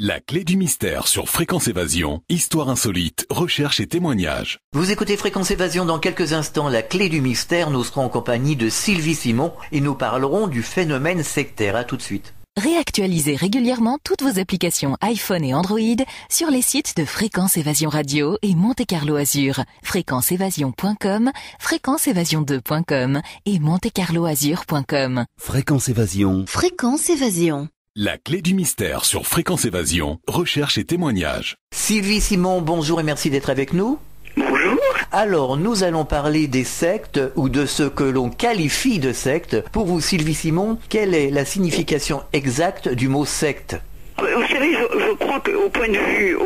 La clé du mystère sur Fréquence Évasion, histoire insolite, recherche et témoignages. Vous écoutez Fréquence Évasion. Dans quelques instants, la clé du mystère. Nous serons en compagnie de Sylvie Simon et nous parlerons du phénomène sectaire. À tout de suite. Réactualisez régulièrement toutes vos applications iPhone et Android sur les sites de Fréquence Évasion Radio et Monte Carlo Azur, fréquenceévasion.com, fréquenceévasion2.com et montecarloazur.com. Fréquence Évasion. Fréquence Évasion. La clé du mystère sur Fréquence Évasion, recherche et témoignages. Sylvie Simon, bonjour et merci d'être avec nous. Bonjour. Alors, nous allons parler des sectes ou de ce que l'on qualifie de secte. Pour vous, Sylvie Simon, quelle est la signification exacte du mot secte ? Vous savez, je crois qu'au point de vue,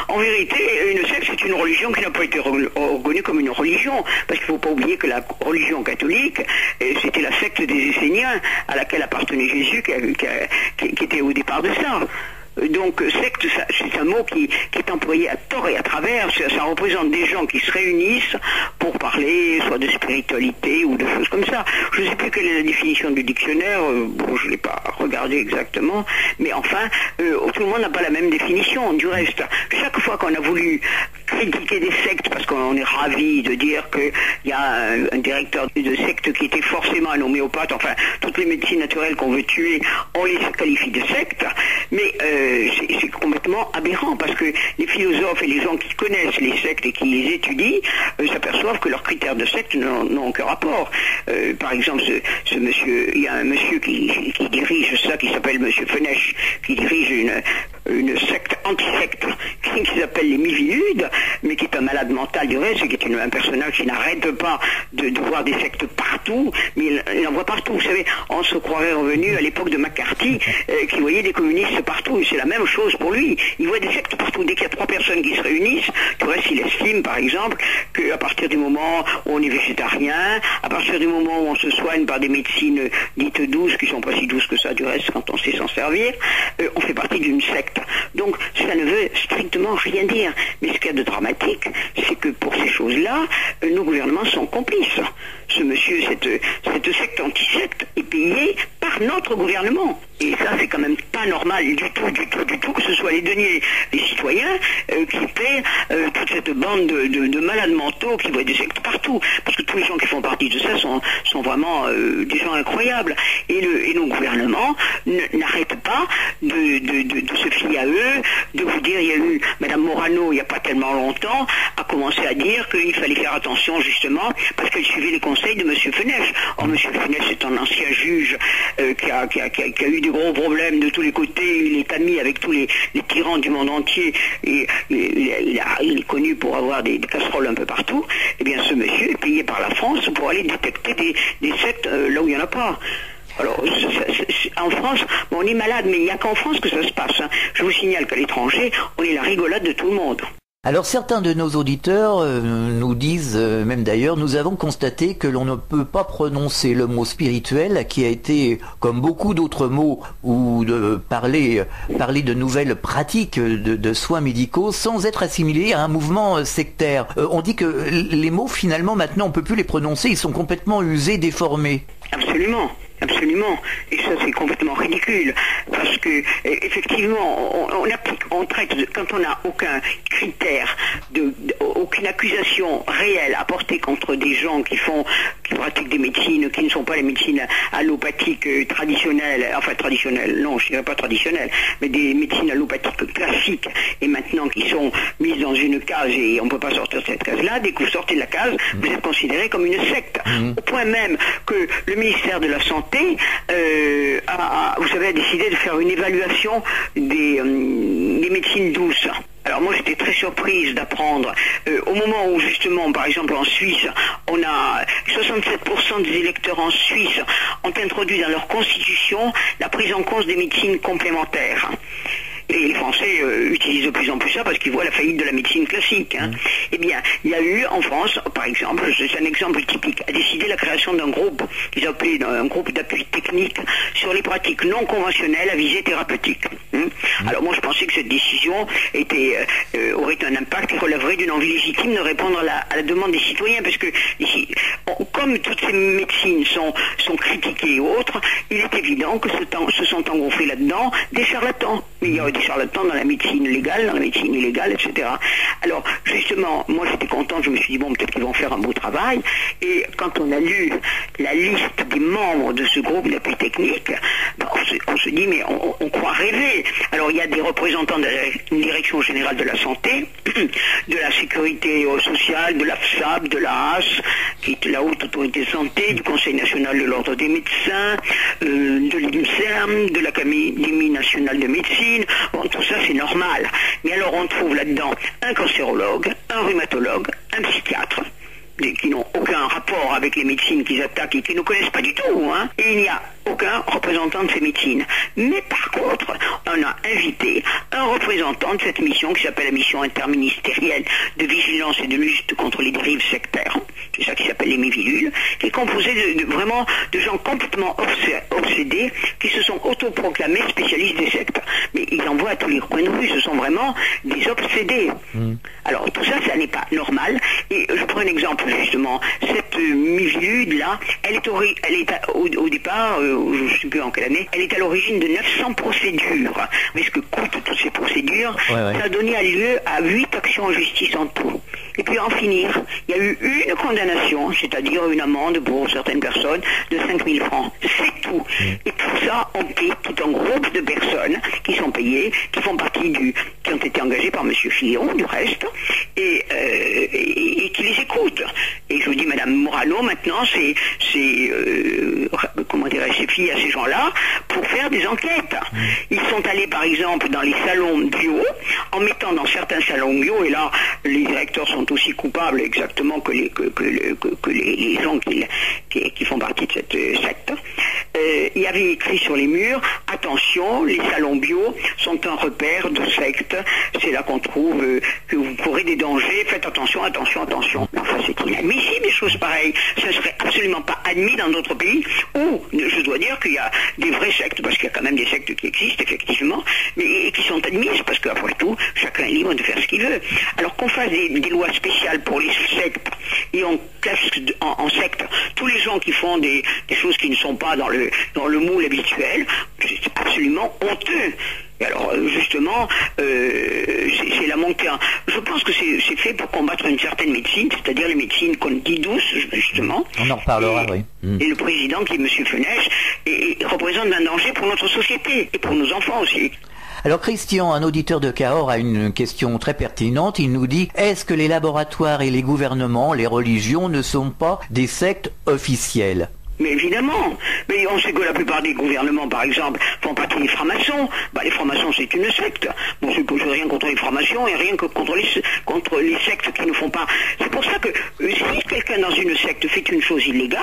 en vérité, une secte, c'est une religion qui n'a pas été reconnue comme une religion. Parce qu'il ne faut pas oublier que la religion catholique, c'était la secte des Esséniens, à laquelle appartenait Jésus, qui était au départ de ça. Donc secte, c'est un mot qui est employé à tort et à travers. Ça représente des gens qui se réunissent pour parler soit de spiritualité ou de choses comme ça. Je ne sais plus quelle est la définition du dictionnaire, je ne l'ai pas regardé exactement, mais enfin, tout le monde n'a pas la même définition. Du reste, chaque fois qu'on a voulu critiquer des sectes, parce qu'on est ravi de dire qu'il y a un directeur de secte qui était forcément un homéopathe, enfin, toutes les médecines naturelles qu'on veut tuer, on les qualifie de sectes, mais c'est complètement aberrant, parce que les philosophes et les gens qui connaissent les sectes et qui les étudient s'aperçoivent que leurs critères de secte n'ont aucun rapport. Par exemple, ce monsieur, il y a un monsieur qui dirige ça, qui s'appelle monsieur Fenech, qui dirige une secte anti-secte qui s'appelle les Miviludes, mais qui est un malade mental du reste, qui est un personnage qui n'arrête pas de voir des sectes partout, mais il en voit partout. Vous savez, on se croirait revenu à l'époque de McCarthy, qui voyait des communistes partout, et c'est la même chose pour lui. Il voit des sectes partout. Dès qu'il y a trois personnes qui se réunissent, du reste, il estime, par exemple, qu'à partir du moment où on est végétarien, à partir du moment où on se soigne par des médecines dites douces, qui sont pas si douces que ça, du reste, quand on sait s'en servir, on fait partie d'une secte. Donc, ça ne veut strictement rien dire. Mais ce qu'il y a de dramatique, c'est que pour ces choses-là, nos gouvernements sont complices. Ce monsieur, cette secte anti-secte est payée par notre gouvernement. Et ça, c'est quand même pas normal du tout, que ce soit les deniers des citoyens qui paient toute cette bande de malades mentaux qui voient des sectes partout. Parce que tous les gens qui font partie de ça sont vraiment des gens incroyables. Et nos gouvernements n'arrêtent pas de se fier à eux, de vous dire, il y a eu Madame Morano, il n'y a pas tellement longtemps, a commencé à dire qu'il fallait faire attention justement parce qu'elle suivait les conseils de Monsieur Fenech. Or, Monsieur Fenech est un ancien juge qui a eu des gros problèmes de tous les côtés, il est ami avec tous les tyrans du monde entier, et il est connu pour avoir des casseroles un peu partout. Eh bien, ce monsieur est payé par la France pour aller détecter des sectes là où il n'y en a pas. Alors, en France, on est malade, mais il n'y a qu'en France que ça se passe. Je vous signale qu'à l'étranger, on est la rigolade de tout le monde. Alors certains de nos auditeurs nous disent, même d'ailleurs, nous avons constaté que l'on ne peut pas prononcer le mot spirituel qui a été, comme beaucoup d'autres mots, ou de parler de nouvelles pratiques de soins médicaux sans être assimilé à un mouvement sectaire. On dit que les mots, finalement, maintenant, on ne peut plus les prononcer, ils sont complètement usés, déformés. Absolument. Absolument, et ça c'est complètement ridicule, parce que effectivement on traite, quand on n'a aucun critère, aucune accusation réelle à porter contre des gens qui pratiquent des médecines qui ne sont pas les médecines allopathiques traditionnelles, non je dirais pas traditionnelles, mais des médecines allopathiques classiques, et maintenant qui sont mises dans une case et on ne peut pas sortir de cette case-là. Dès que vous sortez de la case, vous êtes considéré comme une secte, au point même que le ministère de la Santé vous savez, a décidé de faire une évaluation des médecines douces. Alors moi j'étais très surprise d'apprendre, au moment où justement, par exemple en Suisse, on a 67% des électeurs en Suisse ont introduit dans leur constitution la prise en compte des médecines complémentaires. Et les Français utilisent de plus en plus ça parce qu'ils voient la faillite de la médecine classique. Eh bien, il y a eu en France, par exemple, c'est un exemple typique, a décidé la création d'un groupe qu'ils appelaient un groupe d'appui technique sur les pratiques non conventionnelles à visée thérapeutique. Alors moi je pensais que cette décision aurait un impact qui relèverait d'une envie légitime de répondre à la demande des citoyens, parce que ici, comme toutes ces médecines sont critiquées et autres, il est évident que se sont engouffrés là-dedans des charlatans. Mais il y a des charlatans dans la médecine légale, dans la médecine illégale, etc. Alors justement, moi j'étais content, je me suis dit bon, peut-être qu'ils vont faire un beau travail, et quand on a lu la liste des membres de ce groupe d'appui technique, on se dit mais on croit rêver. Alors il y a des représentants de la Direction Générale de la Santé, de la Sécurité Sociale, de la FSAP, de la HAS, qui est la Haute Autorité de Santé, du Conseil National de l'Ordre des Médecins, de l'INSERM, de l'Académie Nationale de Médecine. Bon, tout ça c'est normal. Mais alors on trouve là-dedans un cancérologue, un rhumatologue, un psychiatre, qui n'ont aucun rapport avec les médecines qu'ils attaquent et qui ne connaissent pas du tout, et il n'y a aucun représentant de ces médecines. Mais par contre, on a invité un représentant de cette mission qui s'appelle la mission interministérielle de vigilance et de lutte contre les dérives sectaires. C'est ça qui s'appelle les Mévilules, qui est composé vraiment de gens complètement obsédés, qui se sont autoproclamés spécialistes des sectes. Mais ils en voient à tous les coins de rue, ce sont vraiment des obsédés. Alors tout ça, ça n'est pas normal. Et je prends un exemple justement. Cette Mévilule-là, elle est au départ, je ne sais plus en quelle année, elle est à l'origine de 900 procédures. Mais ce que coûtent toutes ces procédures, ça a donné lieu à 8 actions en justice en tout. Et puis en finir, il y a eu une condamnation, c'est-à-dire une amende pour certaines personnes de 5 000 francs. C'est tout. Et tout ça, on paie tout un groupe de personnes qui sont payées, qui font partie qui ont été engagées par M. Fillon, du reste, et qui les écoutent. Et je vous dis, Madame Morano, maintenant, c'est filles à ces gens-là pour faire des enquêtes. Ils sont allés, par exemple, dans les salons bio, en mettant dans certains salons bio, et là, les directeurs sont aussi coupables exactement que les gens qui font partie de cette secte. Il y avait écrit sur les murs, attention, les salons bio sont un repère de secte, c'est là qu'on trouve que vous courez des dangers, faites attention, attention, attention. Enfin, c'est inadmissible, des choses pareilles. Ça ne serait absolument pas admis dans d'autres pays où, je dois dire qu'il y a des vraies sectes, parce qu'il y a quand même des sectes qui existent, effectivement, mais qui sont admises, parce qu'après tout, chacun est libre de faire ce qu'il veut. Alors qu'on fasse des lois spéciales pour les sectes, et on classe en secte tous les gens qui font des choses qui ne sont pas dans le moule habituel, c'est absolument honteux. Et alors, justement, c'est la montée. Je pense que c'est fait pour combattre une certaine médecine, c'est-à-dire les médecines qu'on dit douces, justement. On en reparlera, oui. Et le président, qui est M. Fenech, représente un danger pour notre société, et pour nos enfants aussi. Alors Christian, un auditeur de Cahors, a une question très pertinente. Il nous dit, est-ce que les laboratoires et les gouvernements, les religions ne sont pas des sectes officielles ? Mais évidemment, mais on sait que la plupart des gouvernements, par exemple, font partie des francs-maçons. Les francs-maçons, c'est une secte. Bon, je n'ai rien contre les francs-maçons et rien que contre les sectes qui ne font pas. C'est pour ça que si quelqu'un dans une secte fait une chose illégale,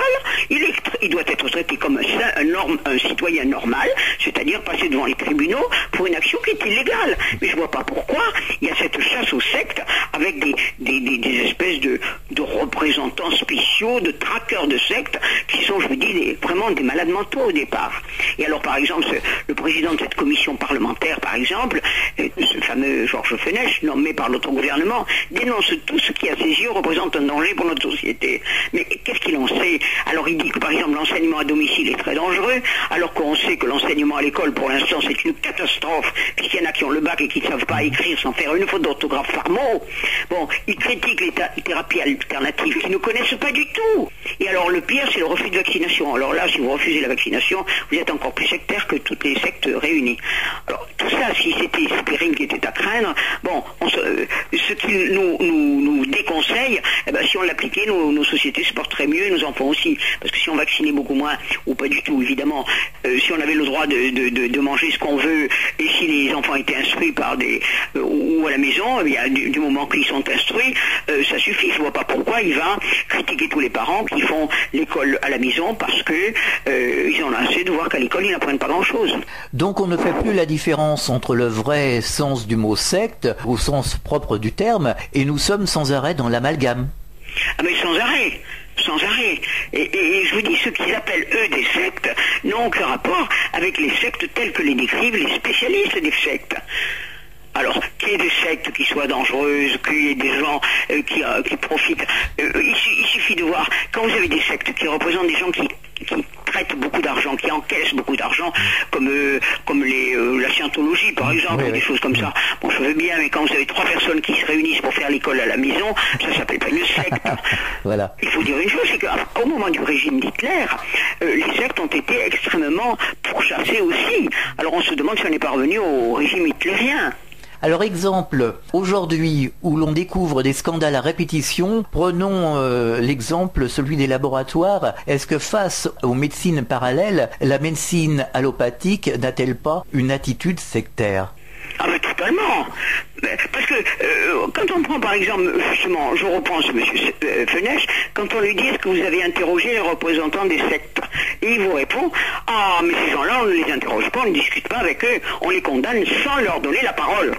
il doit être traité comme un citoyen normal, c'est-à-dire passer devant les tribunaux pour une action qui est illégale. Mais je ne vois pas pourquoi il y a cette chasse aux sectes avec des espèces de représentants spéciaux, de traqueurs de sectes qui sont, je vous dis, vraiment des malades mentaux au départ. Et alors, par exemple, le président de cette commission parlementaire, par exemple, ce fameux Georges Fenech, nommé par notre gouvernement, dénonce tout ce qui, à ses yeux, représente un danger pour notre société. Mais qu'est-ce qu'il en sait? Alors, il dit que, par exemple, l'enseignement à domicile est très dangereux, alors qu'on sait que l'enseignement à l'école, pour l'instant, c'est une catastrophe, puisqu'il y en a qui ont le bac et qui ne savent pas écrire sans faire une faute d'orthographe par mot. Bon, il critique les thérapies alternatives qu'ils ne connaissent pas du tout. Et alors, le pire, c'est le refus de vaccination. Alors là, si vous refusez la vaccination, vous êtes encore plus sectaire que toutes les sectes réunies. Alors, tout ça, si c'était ce péril qui était à craindre, bon, ce qu'il nous déconseille, si on l'appliquait, nos sociétés se porteraient mieux, nos enfants aussi. Parce que si on vaccinait beaucoup moins, ou pas du tout, évidemment, si on avait le droit de manger ce qu'on veut, et si les enfants étaient instruits par ou ou à la maison, eh bien, du moment qu'ils sont instruits, ça suffit. Je ne vois pas pourquoi il va critiquer tous les parents qui font l'école à la maison parce que ils en ont assez de voir qu'à l'école ils n'apprennent pas grand-chose. Donc on ne fait plus la différence entre le vrai sens du mot secte, au sens propre du terme, et nous sommes sans arrêt dans l'amalgame. Ah mais sans arrêt. Et je vous dis, ceux qu'ils appellent eux des sectes n'ont aucun rapport avec les sectes telles que les décrivent les spécialistes des sectes. Alors, qu'il y ait des sectes qui soient dangereuses, qu'il y ait des gens qui profitent. Il suffit de voir, quand vous avez des sectes qui représentent des gens qui traitent beaucoup d'argent, qui encaissent beaucoup d'argent, comme la scientologie par exemple, ou des choses comme ça. Bon, je veux bien, mais quand vous avez 3 personnes qui se réunissent pour faire l'école à la maison, ça s'appelle pas une secte. Voilà. Il faut dire une chose, c'est qu'au moment du régime d'Hitler, les sectes ont été extrêmement pourchassées aussi. Alors on se demande si on n'est pas revenu au régime hitlérien. Alors exemple, aujourd'hui où l'on découvre des scandales à répétition, prenons l'exemple, celui des laboratoires. Est-ce que face aux médecines parallèles, la médecine allopathique n'a-t-elle pas une attitude sectaire ? Ah mais totalement. Parce que quand on prend par exemple, justement, je reprends ce monsieur Fenech, quand on lui dit est-ce que vous avez interrogé les représentants des sectes, et il vous répond ah mais ces gens-là on ne les interroge pas, on ne discute pas avec eux, on les condamne sans leur donner la parole.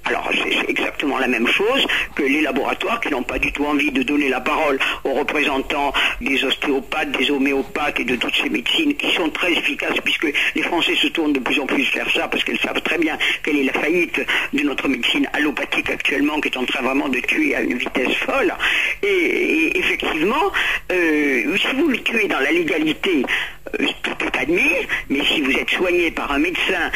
Alors c'est exactement la même chose que les laboratoires qui n'ont pas du tout envie de donner la parole aux représentants des ostéopathes, des homéopathes et de toutes ces médecines qui sont très efficaces puisque les Français se tournent de plus en plus vers ça parce qu'ils savent très bien quelle est la faillite de notre médecine allopathique actuellement qui est en train vraiment de tuer à une vitesse folle. Et effectivement, si vous le tuez dans la légalité, tout est admis, mais si vous êtes soigné par un médecin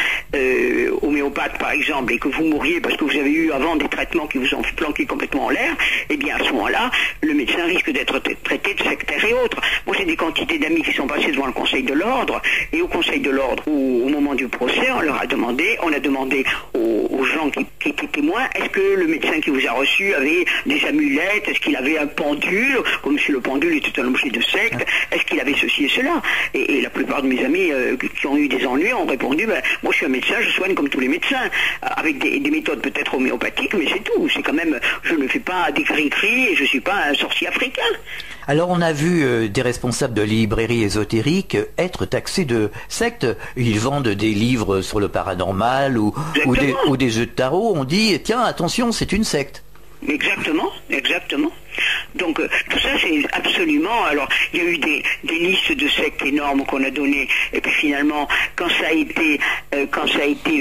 homéopathe par exemple et que vous mourriez parce que vous avez eu avant des traitements qui vous ont planqué complètement en l'air, eh bien à ce moment-là, le médecin risque d'être traité de sectaire et autres. Moi j'ai des quantités d'amis qui sont passés devant le Conseil de l'Ordre, et au Conseil de l'Ordre, au moment du procès, on a demandé aux gens qui étaient témoins, est-ce que le médecin qui vous a reçu avait des amulettes, est-ce qu'il avait un pendule, comme si le pendule était un objet de secte, est-ce qu'il avait ceci et cela, et la plupart de mes amis qui ont eu des ennuis ont répondu, moi je suis un médecin, je soigne comme tous les médecins, avec des méthodes peut-être homéopathiques, mais c'est tout. C'est quand même, je ne fais pas des cris-cris et je ne suis pas un sorcier africain. Alors on a vu des responsables de librairies ésotériques être taxés de sectes. Ils vendent des livres sur le paranormal ou des jeux de tarot. On dit, tiens, attention, c'est une secte. Exactement. Donc tout ça c'est absolument. Alors il y a eu des listes de sectes énormes qu'on a données et puis finalement quand ça a été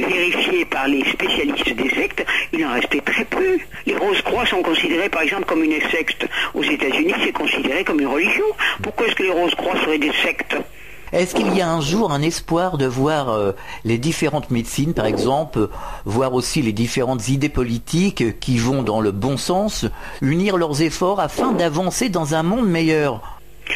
vérifié par les spécialistes des sectes, il en restait très peu. Les Rose-Croix sont considérées par exemple comme une secte. Aux États-Unis c'est considéré comme une religion. Pourquoi est-ce que les Rose-Croix seraient des sectes ? Est-ce qu'il y a un jour un espoir de voir les différentes médecines, par exemple, voir aussi les différentes idées politiques qui vont dans le bon sens, unir leurs efforts afin d'avancer dans un monde meilleur ?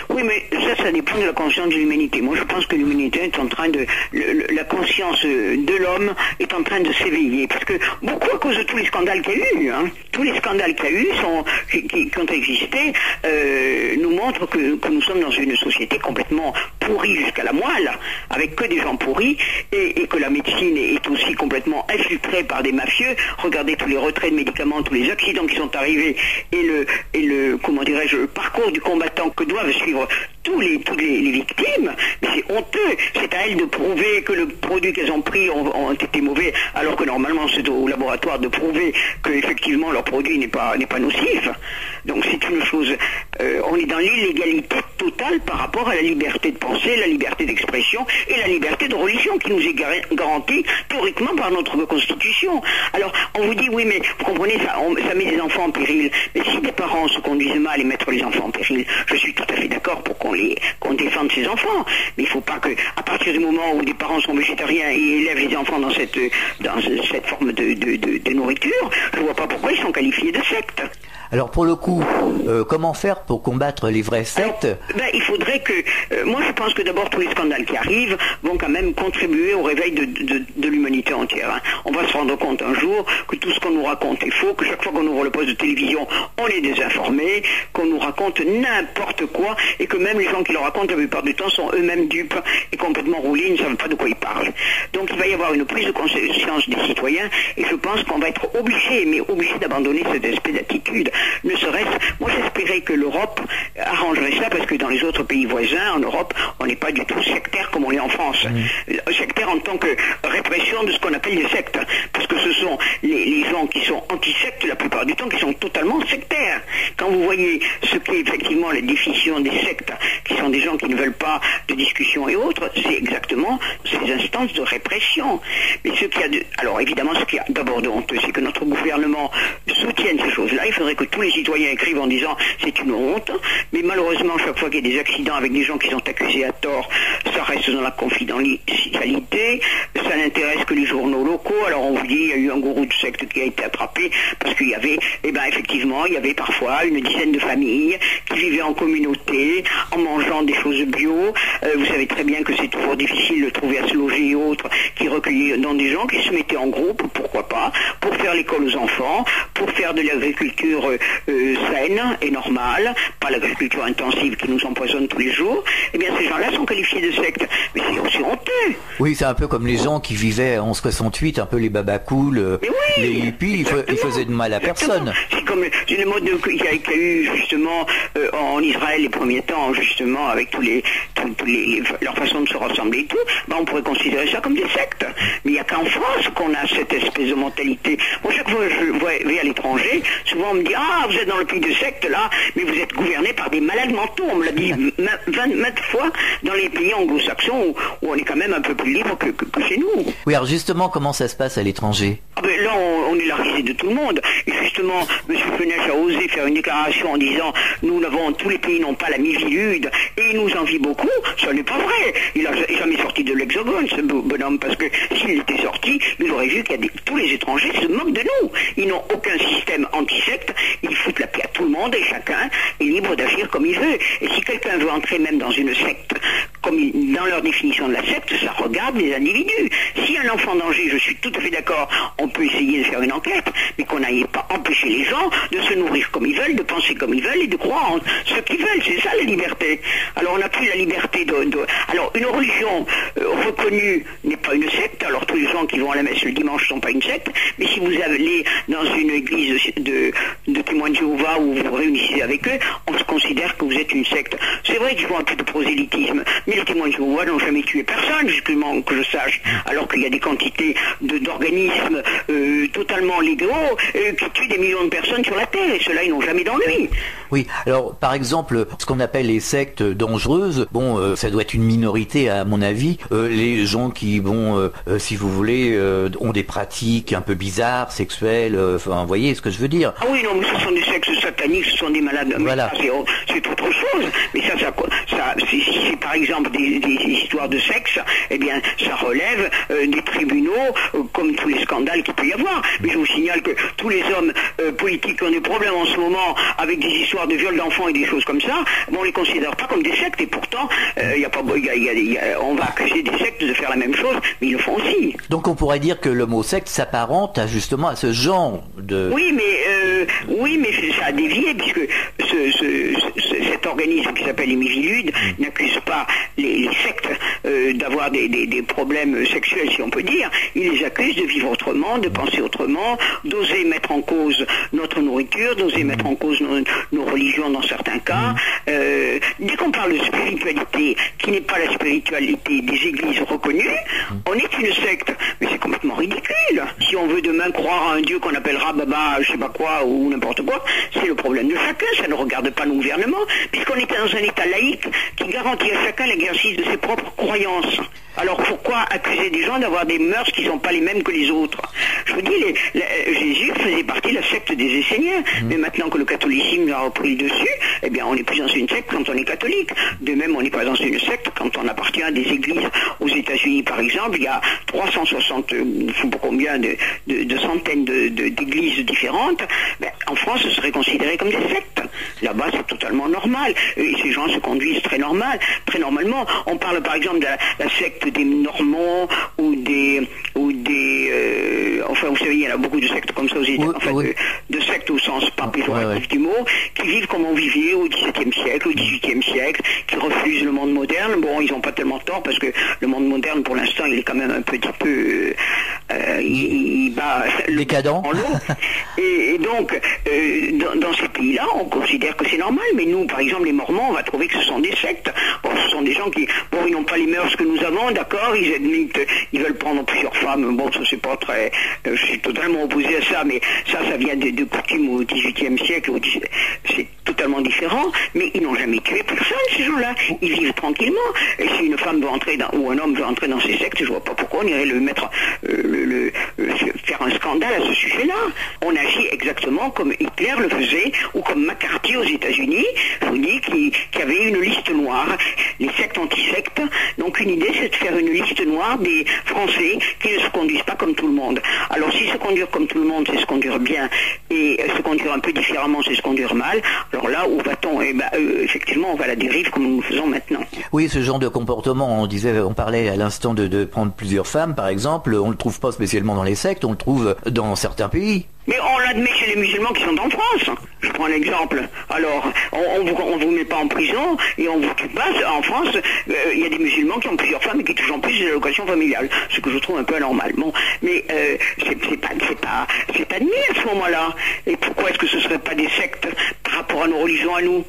Oui, mais ça dépend de la conscience de l'humanité. Moi, je pense que l'humanité est en train de... la conscience de l'homme est en train de s'éveiller. Parce que, beaucoup à cause de tous les scandales qu'il y a eu, tous les scandales qu'il y a eu, qui ont existé, nous montrent que nous sommes dans une société complètement pourrie jusqu'à la moelle, avec que des gens pourris, et que la médecine est aussi complètement infiltrée par des mafieux. Regardez tous les retraits de médicaments, tous les accidents qui sont arrivés, et le comment dirais-je, le parcours du combattant que doivent suivre toutes les victimes, mais c'est honteux. C'est à elles de prouver que le produit qu'elles ont pris ont été mauvais, alors que normalement c'est au laboratoire de prouver que effectivement leur produit n'est pas nocif. Donc c'est une chose, on est dans l'illégalité totale par rapport à la liberté de penser, la liberté d'expression et la liberté de religion qui nous est garantie théoriquement par notre Constitution. Alors on vous dit oui mais vous comprenez ça met des enfants en péril, mais si des parents se conduisent mal et mettent les enfants en péril, je suis tout à fait d'accord pour qu'on défende ses enfants, mais il ne faut pas que, à partir du moment où des parents sont végétariens et élèvent les enfants dans cette forme de nourriture, je ne vois pas pourquoi ils sont qualifiés de secte. Alors pour le coup, comment faire pour combattre les vraies sectes? Il faudrait que... moi je pense que d'abord tous les scandales qui arrivent vont quand même contribuer au réveil de l'humanité entière. Hein. On va se rendre compte un jour que tout ce qu'on nous raconte est faux, que chaque fois qu'on ouvre le poste de télévision, on est désinformé, qu'on nous raconte n'importe quoi, et que même les gens qui le racontent la plupart du temps sont eux-mêmes dupes et complètement roulés, ils ne savent pas de quoi ils parlent. Donc il va y avoir une prise de conscience des citoyens, et je pense qu'on va être obligé d'abandonner cette espèce d'attitude. Ne serait-ce, moi j'espérais que l'Europe arrangerait ça, parce que dans les autres pays voisins, en Europe, on n'est pas du tout sectaire comme on l'est en France. Sectaire en tant que répression de ce qu'on appelle les sectes, parce que ce sont les gens qui sont anti-sectes la plupart du temps qui sont totalement sectaires. Quand vous voyez ce qu'est effectivement la définition des sectes, qui sont des gens qui ne veulent pas de discussion et autres, c'est exactement ces instances de répression. Mais alors évidemment, ce qu'il y a d'abord de honteux, c'est que notre gouvernement soutienne ces choses-là. Il faudrait que tous les citoyens écrivent en disant c'est une honte, mais malheureusement chaque fois qu'il y a des accidents avec des gens qui sont accusés à tort, ça reste dans la confidentialité, ça n'intéresse que les journaux locaux. Alors on vous dit il y a eu un gourou de secte qui a été attrapé parce qu'il y avait, effectivement, il y avait parfois une dizaine de familles qui vivaient en communauté, en mangeant des choses bio. Vous savez très bien que c'est toujours difficile de trouver à se loger et autres, qui recueillaient dans des gens qui se mettaient en groupe, pourquoi pas, pour faire l'école aux enfants, pour faire de l'agriculture saine et normale, pas l'agriculture intensive qui nous empoisonne tous les jours. Eh bien ces gens-là sont qualifiés de sectes. Mais c'est aussi honteux. Oui, c'est un peu comme les gens qui vivaient en 68, un peu les babacools, les hippies, ils faisaient de mal à personne. C'est comme le mode qu'il y a eu justement en Israël les premiers temps, justement, avec leur façon de se rassembler et tout, on pourrait considérer ça comme des sectes. Mais il n'y a qu'en France qu'on a cette espèce de mentalité. Moi, chaque fois que je vais à l'étranger, souvent on me dit « Ah, vous êtes dans le pays de secte, là, mais vous êtes gouverné par des malades mentaux. » On me l'a dit 20 fois dans les pays anglo-saxons où on est quand même un peu plus libre que chez nous. Oui, alors justement, comment ça se passe à l'étranger? Là, on est la risée de tout le monde. Et justement, M. Fenech a osé faire une déclaration en disant « tous les pays n'ont pas la Miviludes et il nous envie beaucoup ». Ça n'est pas vrai. Il n'a jamais sorti de l'Hexagone, ce bonhomme, parce que s'il était sorti, il aurait vu qu'il y a tous les étrangers se moquent de nous. Ils n'ont aucun système anti-secte. Ils foutent la paix à tout le monde et chacun est libre d'agir comme il veut. Et si quelqu'un veut entrer même dans une secte, dans leur définition de la secte, ça regarde les individus. Si un enfant en danger, je suis tout à fait d'accord, on peut essayer de faire une enquête, mais qu'on n'aille pas empêcher les gens de se nourrir comme ils veulent, de penser comme ils veulent et de croire en ce qu'ils veulent. C'est ça la liberté. Alors on n'a plus la liberté Alors une religion reconnue n'est pas une secte. Alors tous les gens qui vont à la messe le dimanche ne sont pas une secte. Mais si vous allez dans une église de témoins de Jéhovah où vous vous réunissez avec eux, on se considère que vous êtes une secte. C'est vrai qu'ils font un peu de prosélytisme, mais les témoins de Jéhovah n'ont jamais tué personne, justement, que je sache, alors qu'il y a des quantités d'organismes totalement légaux qui tuent des millions de personnes sur la Terre, et ceux-là, ils n'ont jamais d'ennui. Oui, alors par exemple, ce qu'on appelle les sectes dangereuses, ça doit être une minorité à mon avis, les gens qui, si vous voulez, ont des pratiques un peu bizarres, sexuelles, vous voyez ce que je veux dire? Ah oui, non, mais ce sont des sectes sataniques, ce sont des malades, voilà. C'est autre chose, mais si par exemple des histoires de sexe, eh bien ça relève des tribunaux, comme tous les scandales qu'il peut y avoir. Mais je vous signale que tous les hommes politiques qui ont des problèmes en ce moment avec des histoires de viol d'enfants et des choses comme ça, on les considère pas comme des sectes, et pourtant on va accuser des sectes de faire la même chose, mais ils le font aussi. Donc on pourrait dire que le mot secte s'apparente justement à ce genre de... Oui, mais ça a dévié, puisque cet organisme qui s'appelle les Miviludes n'accuse pas les sectes d'avoir des problèmes sexuels, si on peut dire. Il les accuse de vivre autrement, de penser autrement, d'oser mettre en cause notre nourriture, d'oser mettre en cause nos religions dans certains cas. Dès qu'on parle de spiritualité, qui n'est pas la spiritualité des églises reconnues, on est une secte. Mais c'est complètement ridicule. Si on veut demain croire à un Dieu qu'on appellera Baba, je sais pas quoi, ou n'importe quoi, c'est le problème de chacun, ça ne regarde pas nos gouvernements, puisqu'on est dans un État laïque qui garantit à chacun l'exercice de ses propres croyances. Alors pourquoi accuser des gens d'avoir des mœurs qui ne sont pas les mêmes que les autres? Je vous dis, mais Jésus faisait partie de la secte des Esséniens. Mais maintenant que le catholicisme a repris le dessus, eh bien, on n'est plus dans une secte quand on est catholique. De même, on n'est pas dans une secte quand on appartient à des églises. Aux États-Unis, par exemple, il y a 360, combien de centaines d'églises différentes. Ben, en France, ce serait considéré comme des sectes. Là-bas, c'est totalement normal. Et ces gens se conduisent très normalement. On parle, par exemple, de la secte des Normands ou des enfin, vous savez, il y en a beaucoup de sectes comme ça aux États-Unis, de sectes au sens pas péjoratif du mot, qui vivent comme on vivait au XVIIe siècle, au XVIIIe siècle, qui refusent le monde moderne. Bon, ils n'ont pas tellement tort parce que le monde moderne, pour l'instant, il est quand même un petit peu, il bat décadent en l'eau. Et donc, dans ces pays-là, on considère que c'est normal. Mais nous, par exemple, les Mormons, on va trouver que ce sont des sectes. Bon, ce sont des gens qui, bon, ils n'ont pas les mœurs que nous avons, d'accord, ils admettent, ils veulent prendre plusieurs femmes. Bon, ça c'est pas très, je suis totalement opposé à ça, mais ça vient de coutumes au XVIIIe siècle, c'est totalement différent, mais ils n'ont jamais tué personne, ces gens-là. Ils vivent tranquillement. Et si une femme veut entrer ou un homme veut entrer dans ces sectes, je vois pas pourquoi on irait le mettre, faire un scandale à ce sujet-là. On agit exactement comme Hitler le faisait, ou comme McCarthy aux États-Unis, je vous dis, qui avait une liste noire, les sectes anti-sectes. Donc une idée, c'est de faire une liste noire des Français qui ne se conduisent pas comme tout le monde. Alors si se conduire comme tout le monde, c'est se conduire bien, et se conduire un peu différemment, c'est se conduire mal, alors là, où va-t-on? Eh ben, effectivement, on va à la dérive comme nous le faisons maintenant. Oui, ce genre de comportement, on parlait à l'instant de prendre plusieurs femmes, par exemple, on ne le trouve pas spécialement dans les sectes, on le trouve dans certains pays. Mais on l'admet chez les musulmans qui sont en France. Je prends un exemple. Alors, on vous met pas en prison et on vous tue pas. En France, il y a des musulmans qui ont plusieurs femmes et qui touchent en plus des allocations familiales, ce que je trouve un peu anormal. Bon, mais c'est admis à ce moment-là. Et pourquoi est-ce que ce serait pas des sectes par rapport à nos religions à nous?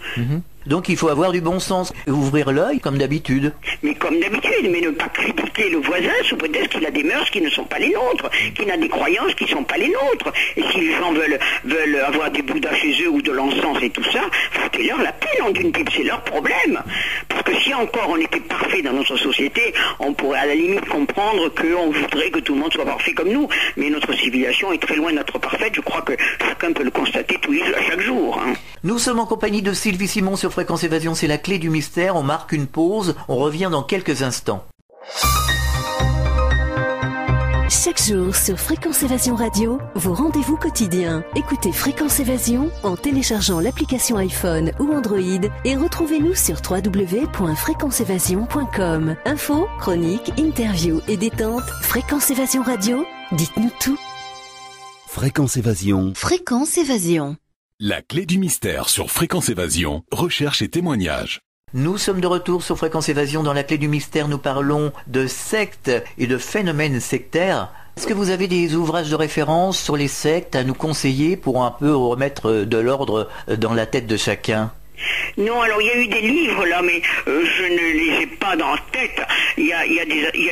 Donc il faut avoir du bon sens, ouvrir l'œil comme d'habitude. Mais comme d'habitude, mais ne pas critiquer le voisin sous prétexte qu'il a des mœurs qui ne sont pas les nôtres, qu'il a des croyances qui ne sont pas les nôtres. Et si les gens veulent avoir des bouddhas chez eux ou de l'encens et tout ça, foutez-leur la paix, nom d'une pipe, c'est leur problème. Parce que si encore on était parfait dans notre société, on pourrait à la limite comprendre qu'on voudrait que tout le monde soit parfait comme nous. Mais notre civilisation est très loin d'être parfaite, je crois que chacun peut le constater chaque jour. Hein. Nous sommes en compagnie de Sylvie Simon sur Fréquence Évasion, c'est la clé du mystère. On marque une pause, on revient dans quelques instants. Chaque jour sur Fréquence Évasion Radio, vos rendez-vous quotidiens. Écoutez Fréquence Évasion en téléchargeant l'application iPhone ou Android et retrouvez-nous sur www.fréquenceévasion.com. Infos, chroniques, interviews et détente. Fréquence Évasion Radio, dites-nous tout. Fréquence Évasion. Fréquence Évasion. La clé du mystère sur Fréquence Évasion, recherche et témoignages. Nous sommes de retour sur Fréquence Évasion. Dans la clé du mystère, nous parlons de sectes et de phénomènes sectaires. Est-ce que vous avez des ouvrages de référence sur les sectes à nous conseiller pour un peu remettre de l'ordre dans la tête de chacun ? Non, alors il y a eu des livres là, mais je ne les ai pas dans la tête. Il y a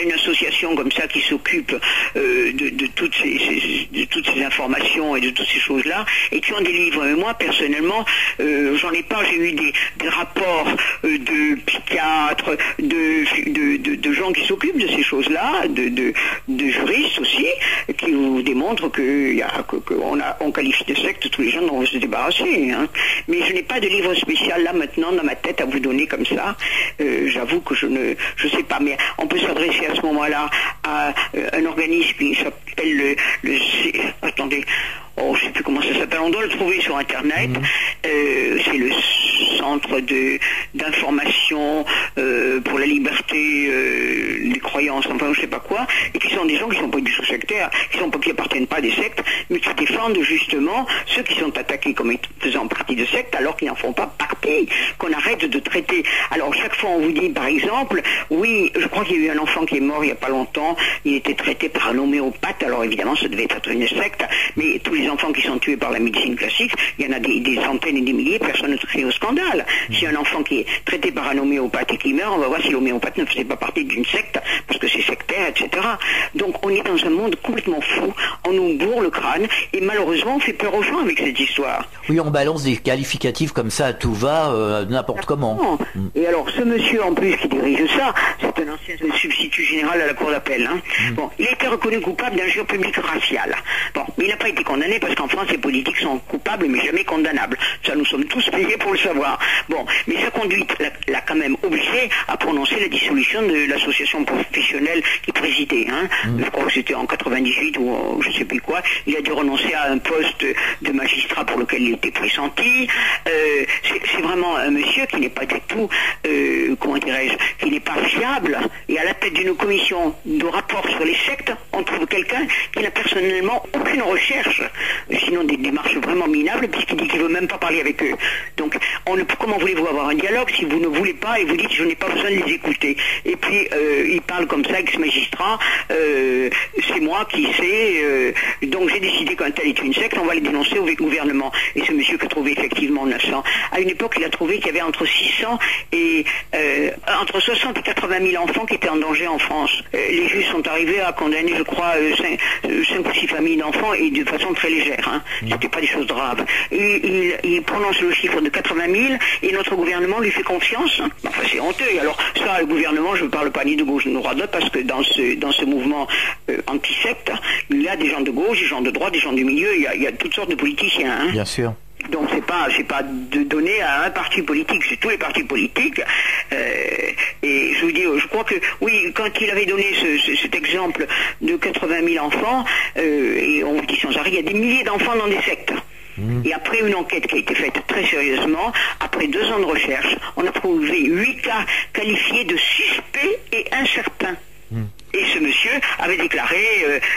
une association comme ça qui s'occupe de toutes ces informations et de toutes ces choses-là, et qui ont des livres. Mais moi, personnellement, j'en ai pas. J'ai eu des rapports de psychiatres, de gens qui s'occupent de ces choses-là, de juristes aussi, qui vous démontrent qu'on qualifie de secte tous les gens dont on veut se débarrasser. Hein. Mais je n'ai pas de livre spécial là maintenant dans ma tête à vous donner comme ça. J'avoue que je sais pas, mais on peut s'adresser à ce moment-là à un organisme qui s'appelle attendez, je sais plus comment ça s'appelle, on doit le trouver sur internet. C'est le centre d'information pour la liberté des croyances, enfin je sais pas quoi, et qui sont des gens qui sont pas du tout sectaires, qui appartiennent pas à des sectes, mais qui défendent justement ceux qui sont attaqués comme faisant partie de sectes alors qu'ils n'en font pas partie, qu'on arrête de traiter. Alors chaque fois on vous dit par exemple, oui, je crois qu'il y a eu un enfant qui est mort il y a pas longtemps, il était traité par un homéopathe, alors évidemment ça devait être une secte, mais tous les enfants qui sont tués par la médecine classique, il y en a des centaines et des milliers, personne ne crie au scandale. Si un enfant qui est traité par un homéopathe et qui meurt, on va voir si l'homéopathe ne faisait pas partie d'une secte, parce que c'est sectaire, etc. Donc on est dans un monde complètement fou, on nous bourre le crâne, et malheureusement on fait peur aux gens avec cette histoire. Oui, on balance des qualificatifs comme ça à tout va, n'importe comment. Et alors ce monsieur en plus qui dirige ça, c'est C'est un ancien substitut général à la cour d'appel. Hein. Bon, il a été reconnu coupable d'injure publique raciale. Bon, mais il n'a pas été condamné parce qu'en France, les politiques sont coupables mais jamais condamnables. Ça, nous sommes tous payés pour le savoir. Bon, mais sa conduite l'a quand même obligé à prononcer la dissolution de l'association professionnelle qu'il présidait. Hein. Je crois que c'était en 98 ou je sais plus quoi. Il a dû renoncer à un poste de magistrat pour lequel il était pressenti. C'est vraiment un monsieur qui n'est pas du tout, comment dirais-je, qui n'est pas fiable. Et à la tête d'une commission de rapport sur les sectes, on trouve quelqu'un qui n'a personnellement aucune recherche, sinon des démarches vraiment minables, puisqu'il dit qu'il ne veut même pas parler avec eux. Donc, comment voulez-vous avoir un dialogue si vous ne voulez pas et vous dites je n'ai pas besoin de les écouter. Et puis, il parle comme ça, ex-magistrat, c'est moi qui sais, donc j'ai décidé qu'un tel est une secte, on va les dénoncer au gouvernement. Et ce monsieur qui a trouvé effectivement 900. À une époque, il a trouvé qu'il y avait entre 600 et entre 60 et 80 000 enfants qui étaient en danger en France. Les juges sont arrivés à condamner, je crois, 5 ou 6 familles d'enfants et de façon très légère. Hein. C'était pas des choses graves. Et il prononce le chiffre de 80 000 et notre gouvernement lui fait confiance. Enfin, c'est honteux. Alors ça, le gouvernement, je ne parle pas ni de gauche ni de droite, parce que dans ce mouvement anti-secte, il y a des gens de gauche, des gens de droite, des gens du milieu, il y a toutes sortes de politiciens. Hein. Bien sûr. Donc c'est pas de donner à un parti politique, c'est tous les partis politiques. Et je vous dis, je crois que oui, quand il avait donné cet exemple de 80 000 enfants, et on vous dit sans arrêt, il y a des milliers d'enfants dans des sectes. Et après une enquête qui a été faite très sérieusement, après 2 ans de recherche, on a trouvé 8 cas qualifiés de suspects et incertains. Et ce monsieur avait déclaré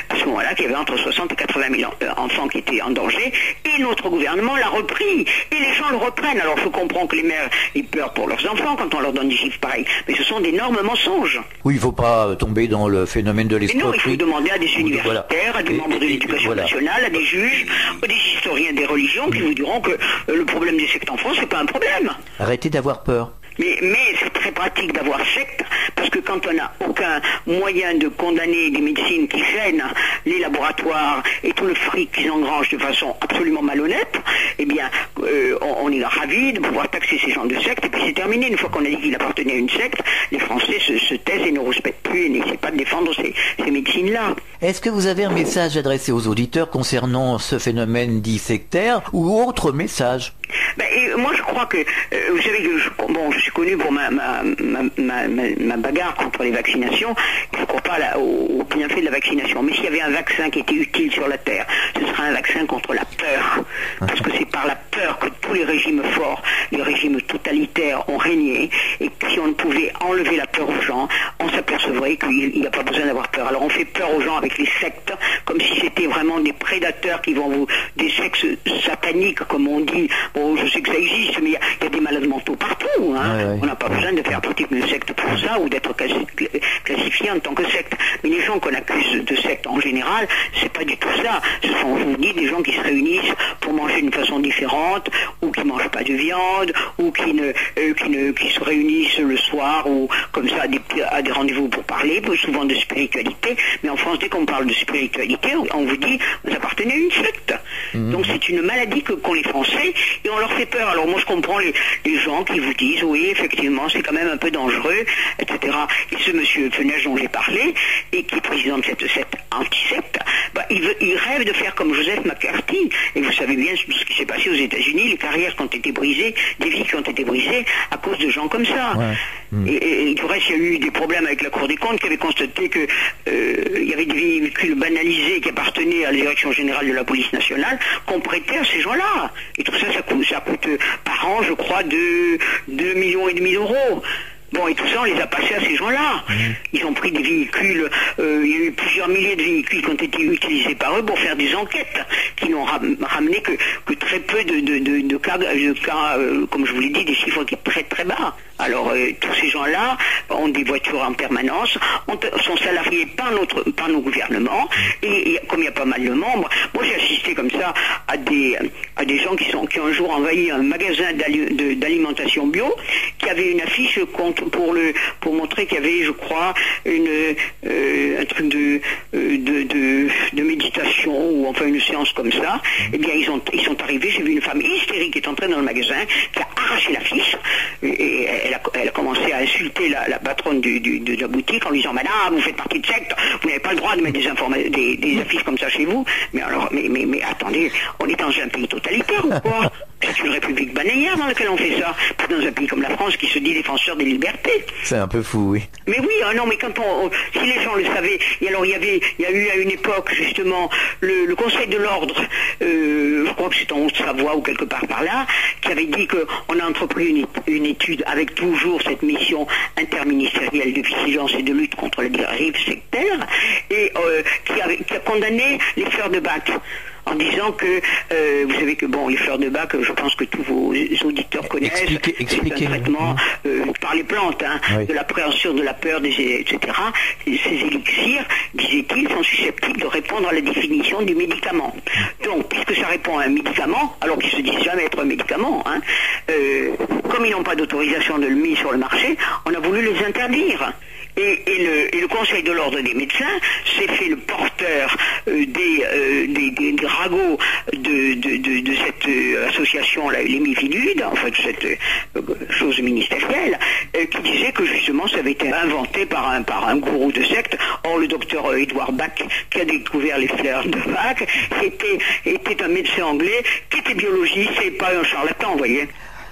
à ce moment-là qu'il y avait entre 60 et 80 000 enfants qui étaient en danger, et notre gouvernement l'a repris, et les gens le reprennent. Alors je comprends que les mères aient peur pour leurs enfants quand on leur donne des chiffres pareils, mais ce sont d'énormes mensonges. Oui, il ne faut pas tomber dans le phénomène de l'escroquerie. Non, il faut demander à des universitaires, à des membres de l'éducation nationale, à des juges, à des historiens des religions qui vous diront que le problème des sectes en France, c'est pas un problème. Arrêtez d'avoir peur. Mais c'est très pratique d'avoir secte, parce que quand on n'a aucun moyen de condamner des médecines qui gênent les laboratoires et tout le fric qu'ils engrangent de façon absolument malhonnête, eh bien, on est ravis de pouvoir taxer ces gens de secte, et puis c'est terminé. Une fois qu'on a dit qu'il appartenait à une secte, les Français se taisent et ne respectent plus et n'essaient pas de défendre ces médecines-là. Est-ce que vous avez un message adressé aux auditeurs concernant ce phénomène dit sectaire, ou autre message? Moi je crois que, vous savez que je suis connu pour ma bagarre contre les vaccinations. Je ne crois pas au bienfait de la vaccination. Mais s'il y avait un vaccin qui était utile sur la Terre, ce serait un vaccin contre la peur. Parce que c'est par la peur que tous les régimes forts, les régimes totalitaires ont régné. Et que si on ne pouvait enlever la peur aux gens, on s'apercevrait qu'il n'y a pas besoin d'avoir peur. Alors on fait peur aux gens avec les sectes, comme si c'était vraiment des prédateurs qui vont des sectes sataniques, comme on dit. Bon, je sais que ça existe, mais il y a des malades mentaux partout. Hein. Ouais. On n'a pas besoin de faire pratique une secte pour ça ou d'être classifié en tant que secte. Mais les gens qu'on accuse de secte en général, c'est pas du tout ça. Ce sont, je vous dis, des gens qui se réunissent pour manger d'une façon différente, ou qui mangent pas de viande, ou qui se réunissent le soir ou comme ça à des rendez-vous pour parler, souvent de spiritualité. Mais en France, dès qu'on parle de spiritualité, on vous dit vous appartenez à une secte. Donc c'est une maladie qu'ont les Français et on leur fait peur. Alors moi je comprends les gens qui vous disent oui effectivement c'est quand même un peu dangereux, etc. Et ce monsieur Fenech dont j'ai parlé et qui est président de cette anti-secte, il rêve de faire comme Joseph McCarthy. Et vous savez bien tout ce qui s'est passé aux États-Unis, les carrières qui ont été brisées, des vies qui ont été brisées à cause de gens comme ça. Ouais. Et du reste il y a eu des problèmes avec la Cour des comptes qui avait constaté que il y avait des véhicules banalisés qui appartenaient à la direction générale de la police nationale qu'on prêtait à ces gens-là. Et tout ça, ça coûte par an, je crois, 2,5 millions d'euros. Bon, et tout ça, on les a passés à ces gens-là. Ils ont pris des véhicules, il y a eu plusieurs milliers de véhicules qui ont été utilisés par eux pour faire des enquêtes, qui n'ont ramené que très peu de cas, comme je vous l'ai dit, des chiffres qui sont très très bas. Alors, tous ces gens-là ont des voitures en permanence, sont salariés par nos gouvernements, et comme il y a pas mal de membres, moi j'ai assisté comme ça à des gens qui ont un jour envahi un magasin d'alimentation bio, qui avait une affiche pour montrer qu'il y avait, je crois, un truc de méditation ou enfin une séance comme ça. Eh bien, ils sont arrivés. J'ai vu une femme hystérique qui est entrée dans le magasin, qui a arraché l'affiche et elle a commencé à insulter la patronne de la boutique en lui disant: Madame, vous faites partie de secte, vous n'avez pas le droit de mettre des affiches comme ça chez vous. Mais alors, mais attendez, on est dans un pays totalitaire ou quoi? C'est une république bananière dans laquelle on fait ça, pas dans un pays comme la France qui se dit défenseur des libertés. C'est un peu fou, oui. Mais oui, non, mais quand si les gens le savaient, et alors il y a eu à une époque justement le Conseil de l'ordre, je crois que c'est en Haute-Savoie ou quelque part par là, qui avait dit qu'on a entrepris une étude avec toujours cette mission interministérielle de vigilance et de lutte contre la dérive sectaire, et qui a condamné les fleurs de bac. En disant que, vous savez que bon, les fleurs de bac, je pense que tous vos auditeurs connaissent, expliquez. C'est un traitement par les plantes, oui. De l'appréhension, de la peur, etc. Ces élixirs, disait-il, sont susceptibles de répondre à la définition du médicament. Donc, puisque ça répond à un médicament, alors qu'ils se disent jamais être un médicament, comme ils n'ont pas d'autorisation de le mettre sur le marché, on a voulu les interdire. Et le Conseil de l'ordre des médecins s'est fait le porteur des ragots de cette association, les Miviludes, en fait cette chose ministérielle, qui disait que justement ça avait été inventé par un gourou de secte. Or le docteur Edward Bach, qui a découvert les fleurs de Bach, était un médecin anglais qui était biologiste et pas un charlatan, vous voyez.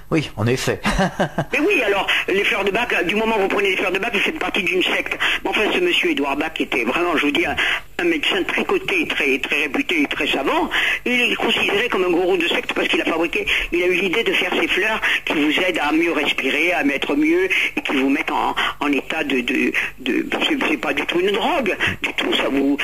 Oui, en effet. Mais oui, alors, les fleurs de Bach, du moment où vous prenez les fleurs de Bach, vous faites partie d'une secte. Mais enfin, ce monsieur Edouard Bach était vraiment, je vous dis, un médecin très coté, très, très réputé et très savant. Il est considéré comme un gourou de secte parce qu'il a eu l'idée de faire ces fleurs qui vous aident à mieux respirer, à mettre mieux, et qui vous mettent en état c'est pas du tout une drogue. Du tout, ça vous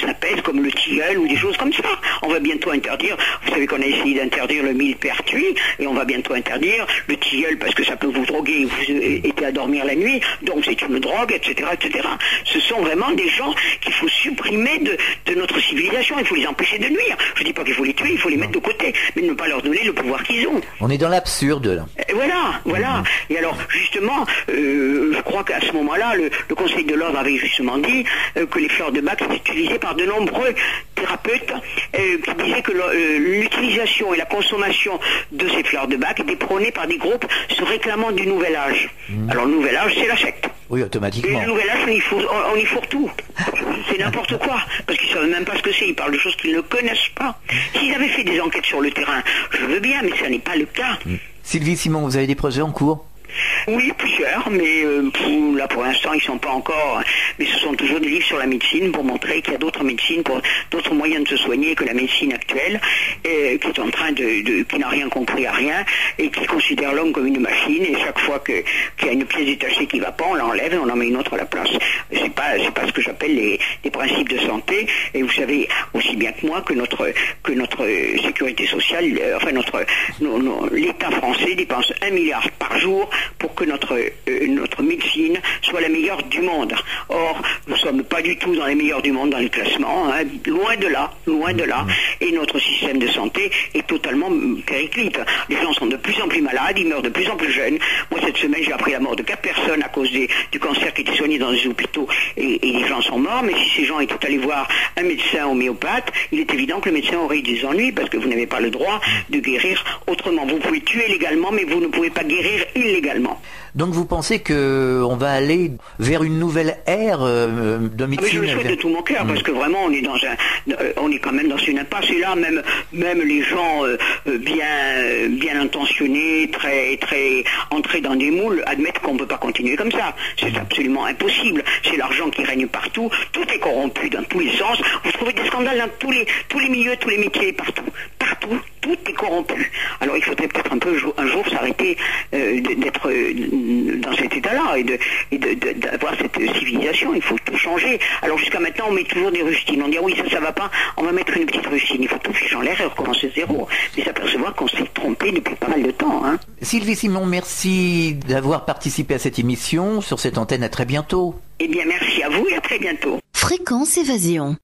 apaise comme le tilleul ou des choses comme ça. On va bientôt interdire, vous savez qu'on a essayé d'interdire le millepertuis, et on va bientôt interdire le tilleul parce que ça peut vous droguer et vous aider à dormir la nuit, donc c'est une drogue, etc., etc. Ce sont vraiment des gens qu'il faut supprimer de notre civilisation, il faut les empêcher de nuire. Je ne dis pas qu'il faut les tuer, il faut les mettre de côté, mais ne pas leur donner le pouvoir qu'ils ont. On est dans l'absurde, là. Et voilà. Et alors, justement, je crois qu'à ce moment-là, le Conseil de l'ordre avait justement dit que les fleurs de Bach étaient utilisées par de nombreux thérapeutes qui disaient que l'utilisation et la consommation de ces fleurs de Bach étaient prônées par des groupes se réclamant du nouvel âge. Alors le nouvel âge, c'est la secte. Oui, automatiquement. Et le nouvel âge, on y fourre tout. C'est n'importe quoi. Parce qu'ils ne savent même pas ce que c'est. Ils parlent de choses qu'ils ne connaissent pas. S'ils avaient fait des enquêtes sur le terrain, je veux bien, mais ça n'est pas le cas. Sylvie Simon, vous avez des projets en cours? Oui, plusieurs, mais là pour l'instant ils ne sont pas encore, mais ce sont toujours des livres sur la médecine pour montrer qu'il y a d'autres médecines, d'autres moyens de se soigner que la médecine actuelle, qui est en train qui n'a rien compris à rien et qui considère l'homme comme une machine, et chaque fois qu'il y a une pièce détachée qui ne va pas, on l'enlève et on en met une autre à la place. C'est pas ce que j'appelle les principes de santé, et vous savez aussi bien que moi que notre sécurité sociale, l'État français dépense 1 milliard par jour pour que notre médecine soit la meilleure du monde. Or, nous ne sommes pas du tout dans les meilleurs du monde dans le classement, loin de là, et notre système de santé est totalement périclite. Les gens sont de plus en plus malades, ils meurent de plus en plus jeunes. Moi, cette semaine, j'ai appris la mort de 4 personnes à cause du cancer qui était soigné dans les hôpitaux, et les gens sont morts, mais si ces gens étaient allés voir un médecin homéopathe, il est évident que le médecin aurait eu des ennuis, parce que vous n'avez pas le droit de guérir autrement. Vous pouvez tuer légalement, mais vous ne pouvez pas guérir illégalement. Donc vous pensez qu'on va aller vers une nouvelle ère de médecine? Je le souhaite de tout mon cœur, parce que vraiment on est quand même dans une impasse, et là même les gens bien intentionnés, très très entrés dans des moules, admettent qu'on ne peut pas continuer comme ça. C'est absolument impossible. C'est l'argent qui règne partout, tout est corrompu dans tous les sens. Vous trouvez des scandales dans tous les milieux, tous les métiers, partout, tout est corrompu. Alors il faudrait peut-être un jour s'arrêter d'être dans cet état-là et d'avoir cette civilisation. Il faut tout changer. Alors jusqu'à maintenant, on met toujours des rustines. On dit oui, ça va pas, on va mettre une petite rustine. Il faut tout ficher en l'air et recommencer de zéro. Mais s'apercevoir qu'on s'est trompé depuis pas mal de temps. Sylvie Simon, merci d'avoir participé à cette émission sur cette antenne. À très bientôt. Eh bien, merci à vous et à très bientôt. Fréquence Évasion.